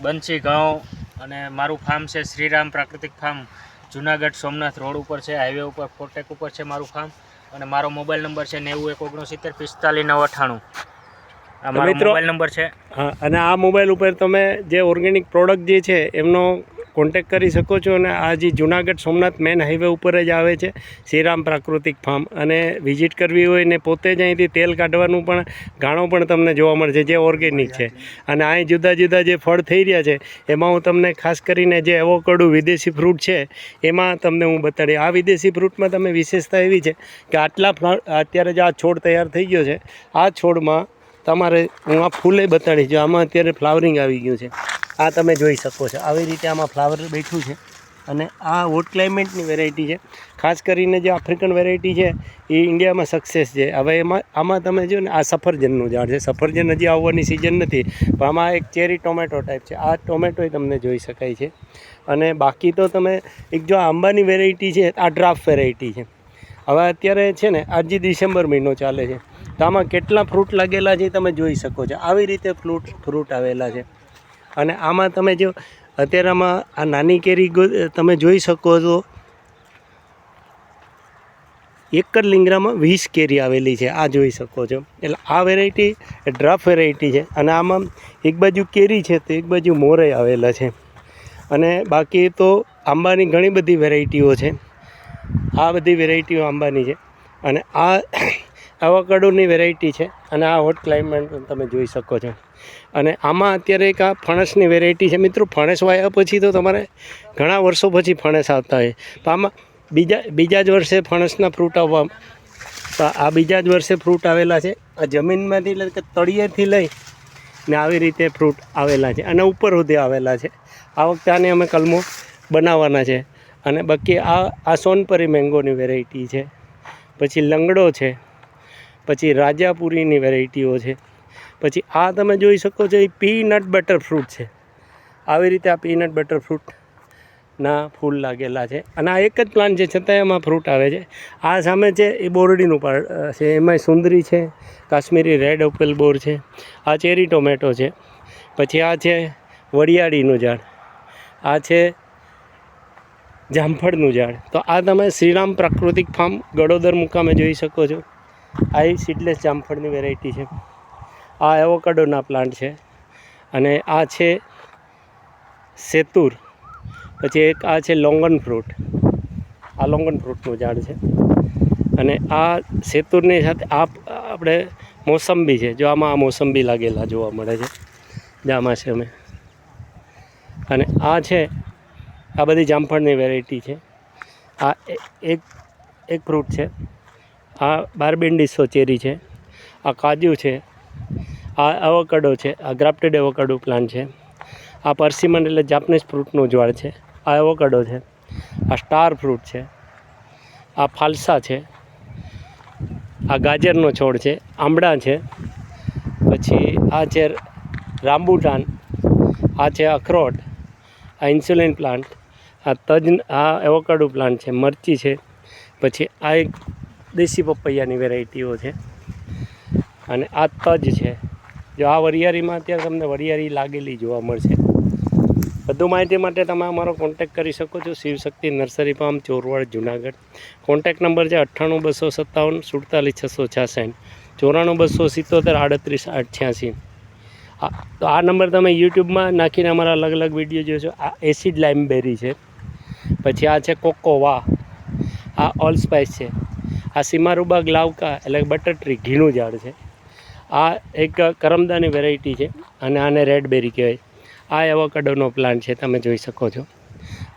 બંસી ઘઉં અને મારું ફાર્મ છે શ્રીરામ પ્રાકૃતિક ફાર્મ જુનાગઢ સોમનાથ રોડ ઉપર છે, હાઈવે ઉપર ફોટેક ઉપર છે મારું ફાર્મ અને મારો મોબાઈલ નંબર છે 9169754998 આ મારો મોબાઈલ નંબર છે। હા, અને આ મોબાઈલ ઉપર તમે જે ઓર્ગેનિક પ્રોડક્ટ જે છે એમનો કોન્ટેક કરી શકો છો અને આ જે જુનાગઢ સોમનાથ મેન હાઈવે ઉપર જ આવે છે શ્રીરામ પ્રાકૃતિક ફાર્મ અને વિઝિટ કરવી હોય ને પોતે જ અહીંથી તેલ કાઢવાનું પણ ઘાણો પણ તમને જોવા મળશે જે ઓર્ગેનિક છે અને અહીં જુદા જુદા જે ફળ થઈ રહ્યા છે એમાં હું તમને ખાસ કરીને જે એવોકાડો વિદેશી ફ્રૂટ છે એમાં તમને હું બતાડી આ વિદેશી ફ્રૂટમાં તમે વિશેષતા એવી છે કે આટલા અત્યારે જે આ છોડ તૈયાર થઈ ગયો છે આ છોડમાં તમારે હું આ ફૂલે બતાડી છું આમાં અત્યારે ફ્લાવરિંગ આવી ગયું છે આ તમે જોઈ શકો છો આવી રીતે આમાં ફ્લાવર બેઠું છે અને આ હોટ ક્લાઇમેટની વેરાયટી છે ખાસ કરીને જે આફ્રિકન વેરાયટી છે એ ઇન્ડિયામાં સક્સેસ છે। હવે આમાં તમે જો ને આ સફરજનનું ઝાડ છે સફરજન હજી આવવાની સિઝન નથી પણ આમાં એક ચેરી ટોમેટો ટાઈપ છે આ ટોમેટોય તમને જોઈ શકાય છે અને બાકી તો તમે એક જો આંબાની વેરાયટી છે આ ડ્રાફ્ટ વેરાયટી છે। હવે અત્યારે છે ને આજે ડિસેમ્બર મહિનો ચાલે છે તો આમાં કેટલા ફ્રૂટ લાગેલા છે તમે જોઈ શકો છો આવી રીતે ફ્રૂટ આવેલા છે અને આમાં તમે જો અત્યારે આમાં આ નાની કેરી તમે જોઈ શકો છો એક જ લીંગડામાં 20 કેરી આવેલી છે આ જોઈ શકો છો એટલે આ વેરાયટી ડ્રાફ્ટ વેરાયટી છે અને આમાં એક બાજુ કેરી છે તો એક બાજુ મોરે આવેલા છે અને બાકી તો આંબાની ઘણી બધી વેરાયટીઓ છે આ બધી વેરાયટીઓ આંબાની છે અને આ એવોકાડોની વેરાયટી છે અને આ હોટ ક્લાઇમેટ તમે જોઈ શકો છો અને આમાં અત્યારે એક આ ફણસની વેરાયટી છે મિત્રો ફણસ વાયા પછી તો તમારે ઘણા વર્ષો પછી ફણસ આવતા હોય તો આમાં બીજા જ વર્ષે ફણસના ફ્રૂટ આવવા તો આ બીજા જ વર્ષે ફ્રૂટ આવેલા છે આ જમીનમાંથી એટલે કે તળિયેથી લઈ ને આવી રીતે ફ્રૂટ આવેલા છે અને ઉપર સુધી આવેલા છે આ વખતે આને અમે કલમો બનાવવાના છે અને બાકી આ સોનપરી મેંગોની વેરાયટી છે પછી લંગડો છે પછી રાજાપુરીની વેરાયટીઓ છે પછી આ તમે જોઈ શકો છો એ પીનટ બટર ફ્રૂટ છે આવી રીતે આ પીનટ બટર ફ્રૂટના ફૂલ લાગેલા છે અને આ એક જ પ્લાન્ટ છે છતાં એમાં ફ્રૂટ આવે છે આ સામે છે એ બોરડીનું છે એમાં સુંદરી છે કાશ્મીરી રેડ એપલ બોર છે આ ચેરી ટોમેટો છે પછી આ છે વરિયાળીનું ઝાડ આ છે જામફળનું ઝાડ તો આ તમે શ્રીરામ પ્રાકૃતિક ફાર્મ ગડોદર મુકામે જોઈ શકો છો આ સીડલેસ જામફળની વેરાયટી છે આ એવોકાડોના પ્લાન્ટ છે અને આ છે સેતુર પછી એક આ છે લોંગન ફ્રૂટ આ લોંગન ફ્રૂટનું ઝાડ છે અને આ સેતુરની સાથે આપણે મોસંબી છે જો આમાં આ મોસંબી લાગેલા જોવા મળે છે જામાં છે અમે અને આ છે આ બધી જામફળની વેરાયટી છે આ એક ફ્રૂટ છે આ બાર્બેન્ડિસો ચેરી છે આ કાજુ છે આ એવોકાડો છે આ ગ્રાફ્ટેડ એવોકાડો પ્લાન્ટ છે આ પર્સિમન એટલે જાપનીઝ ફ્રૂટનું ઝાડ છે આ એવોકાડો છે આ સ્ટાર ફ્રૂટ છે આ ફાલસા છે આ ગાજરનો છોડ છે આંબળા છે પછી આ છે રામ્બુટાન આ છે અખરોટ આ ઇન્સ્યુલિન પ્લાન્ટ આ એવોકાડો પ્લાન્ટ છે મરચી છે પછી આ એક દેશી પપૈયાની વેરાયટીઓ છે અને આ તજ છે જો આ વરિયાળીમાં અત્યારે તમને વરિયાળી લાગેલી જોવા મળશે વધુ માહિતી માટે તમે અમારો કોન્ટેક કરી શકો છો Shivshakti nursery farm Chorwad Junagadh contact number છે 98 257 47 676 94 277 38 88 તો આ નંબર તમે યુટ્યુબમાં નાખીને અમારા અલગ અલગ વિડીયો જોશો આ એસિડ લાઇમબેરી છે પછી આ છે કોકોવા આ ઓલ સ્પાઇસ છે આ સિમારુબા ગ્લાવકા એટલે બટર ટ્રી ઘીનું ઝાડ છે આ એક કરમદાની વેરાયટી છે અને આને રેડ બેરી કહેવાય આ એવોકાડોનો પ્લાન્ટ છે તમે જોઈ શકો છો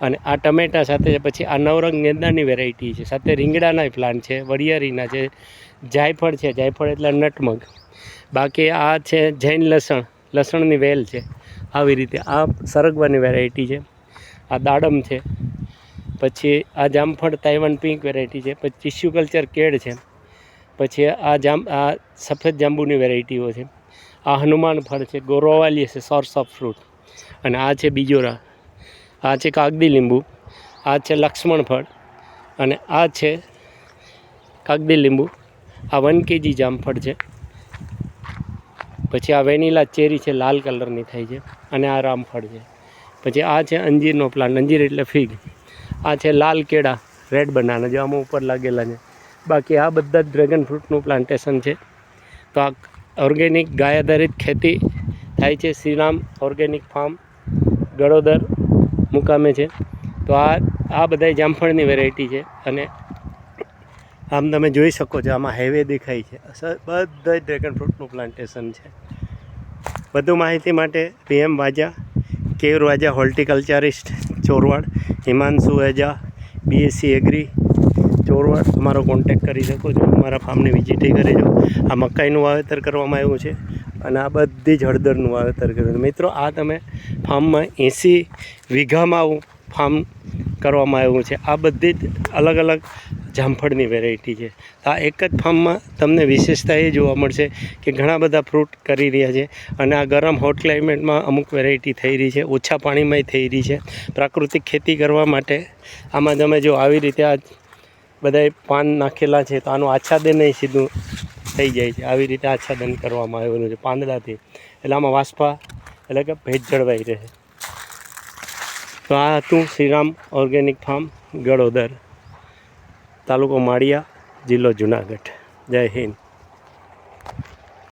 અને આ ટમેટા સાથે પછી આ નવરંગ ગેંદાની વેરાયટી છે સાથે રીંગણાના પ્લાન્ટ છે વરિયાળીના છે જાયફળ છે જાયફળ એટલે નટમગ બાકી આ છે જૈન લસણની વેલ છે આવી રીતે આ સરગવાની વેરાયટી છે આ દાડમ છે પછી આ જામફળ તાઇવાન પિંક વેરાયટી છે પછી ટિશ્યુ કલ્ચર કેળ છે પછી આ સફેદ જાંબુની વેરાયટીઓ છે આ હનુમાન ફળ છે ગોરોવાલી છે સોર્સ ઓફ ફ્રૂટ અને આ છે બીજોરા આ છે કાગદી લીંબુ આ છે લક્ષ્મણ ફળ અને આ છે કાગદી લીંબુ આ 1 kg જામફળ છે પછી આ વેનીલા ચેરી છે, લાલ કલરની થાય છે, અને આ રામફળ છે. પછી આ છે અંજીરનો પ્લાન્ટ, અંજીર એટલે ફિગ. આ છે લાલ કેળા, રેડ બનાના, જે આમાં ઉપર લાગેલા છે. બાકી આ બધા જ ડ્રેગન ફ્રૂટનું પ્લાન્ટેશન છે. તો આ ઓર્ગેનિક ગાય આધારિત ખેતી થાય છે, શ્રીરામ ઓર્ગેનિક ફાર્મ ગળોદર મુકામે છે. તો આ બધા જામફળની વેરાયટી છે. અને આમ તમે જોઈ શકો છો, આમાં હાઈવે દેખાય છે, બધા જ ડ્રેગન ફ્રૂટનું પ્લાન્ટેશન છે. વધુ માહિતી માટે PM વાજા, કેયુર વાજા, હોર્ટિકલ્ચરિસ્ટ ચોરવાડ, હિમાંશુ વાજા, BSc એગ્રી ચોરવાડ, અમારો કોન્ટેક્ટ કરી શકો છો. અમારા ફાર્મને વિઝિટ કરી જો. આ મકાઈનું વાવેતર કરવામાં આવ્યું છે, અને આ બધી જ હળદરનું વાવેતર કર્યું છે. મિત્રો, આ તમે ફાર્મમાં 80 વીઘામાં આવું ફાર્મ કરવામાં આવ્યું છે. આ બધી જ અલગ અલગ જામફળની વેરાયટી છે. આ એક જ ફાર્મમાં તમને વિશેષતા એ જોવા મળશે કે ઘણા બધા ફ્રૂટ કરી રહ્યા છે. અને આ ગરમ હોટ ક્લાઇમેટમાં અમુક વેરાયટી થઈ રહી છે, ઓછા પાણીમાંય થઈ રહી છે. પ્રાકૃતિક ખેતી કરવા માટે આમાં તમે જો આવી રીતે આ બધાય પાન નાખેલા છે, તો આનું આચ્છાદન સીધું થઈ જાય છે. આવી રીતે આચ્છાદન કરવામાં આવેલું છે પાંદડાથી, એટલે આમાં વાસ્પા એટલે કે ભેજ જળવાઈ રહે. તો આ હતું શ્રીરામ ઓર્ગેનિક ફાર્મ ગળોદર, તાલુકો માળિયા, જિલ્લો જુનાગઢ. જય હિન્દ.